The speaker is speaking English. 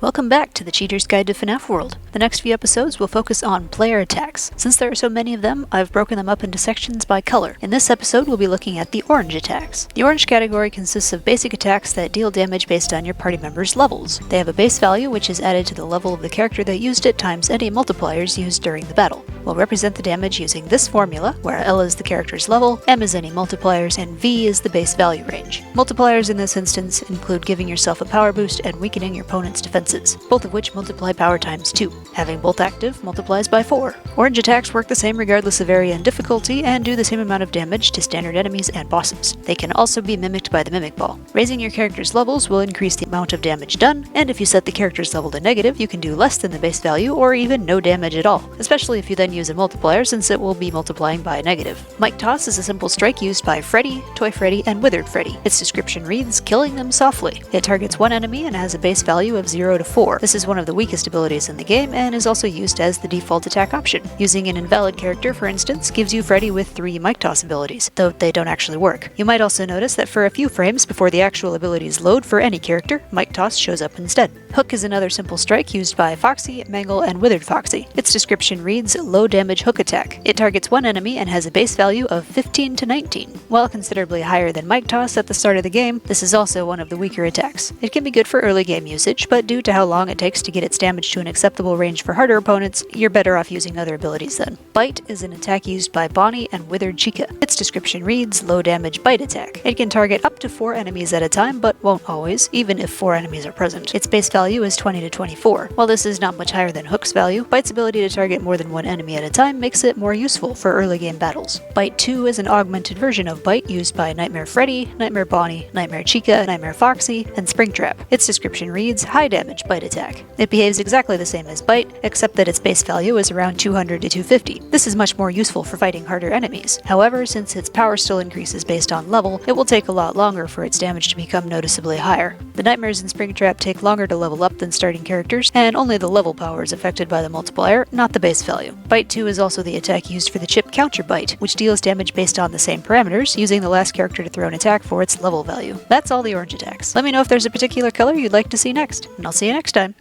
Welcome back to the Cheater's Guide to FNaF World. The next few episodes will focus on player attacks. Since there are so many of them, I've broken them up into sections by color. In this episode, we'll be looking at the orange attacks. The orange category consists of basic attacks that deal damage based on your party members' levels. They have a base value, which is added to the level of the character that used it times any multipliers used during the battle. We'll represent the damage using this formula, where L is the character's level, M is any multipliers, and V is the base value range. Multipliers in this instance include giving yourself a power boost and weakening your opponent's defenses, both of which multiply power times 2. Having both active multiplies by 4. Orange attacks work the same regardless of area and difficulty, and do the same amount of damage to standard enemies and bosses. They can also be mimicked by the Mimic Ball. Raising your character's levels will increase the amount of damage done, and if you set the character's level to negative, you can do less than the base value or even no damage at all, especially if you then use a multiplier since it will be multiplying by a negative. Mic Toss is a simple strike used by Freddy, Toy Freddy, and Withered Freddy. Its description reads, "Killing them softly." It targets one enemy and has a base value of 0 to 4. This is one of the weakest abilities in the game and is also used as the default attack option. Using an invalid character, for instance, gives you Freddy with 3 Mic Toss abilities, though they don't actually work. You might also notice that for a few frames before the actual abilities load for any character, Mic Toss shows up instead. Hook is another simple strike used by Foxy, Mangle, and Withered Foxy. Its description reads, "Low damage hook attack." It targets one enemy and has a base value of 15 to 19. While considerably higher than Mic Toss at the start of the game, this is also one of the weaker attacks. It can be good for early game usage, but due to how long it takes to get its damage to an acceptable range for harder opponents, you're better off using other abilities then. Bite is an attack used by Bonnie and Withered Chica. Its description reads, "Low damage bite attack." It can target up to 4 enemies at a time, but won't always, even if 4 enemies are present. Its base value is 20 to 24. While this is not much higher than Hook's value, Bite's ability to target more than 1 enemy at a time makes it more useful for early game battles. Bite 2 is an augmented version of Bite used by Nightmare Freddy, Nightmare Bonnie, Nightmare Chica, Nightmare Foxy, and Springtrap. Its description reads, "High damage bite attack." It behaves exactly the same as Bite, except that its base value is around 200 to 250. This is much more useful for fighting harder enemies. However, since its power still increases based on level, it will take a lot longer for its damage to become noticeably higher. The Nightmares in Springtrap take longer to level up than starting characters, and only the level power is affected by the multiplier, not the base value. Bite 2 is also the attack used for the chip Counter Bite, which deals damage based on the same parameters, using the last character to throw an attack for its level value. That's all the orange attacks. Let me know if there's a particular color you'd like to see next, and I'll see you next time.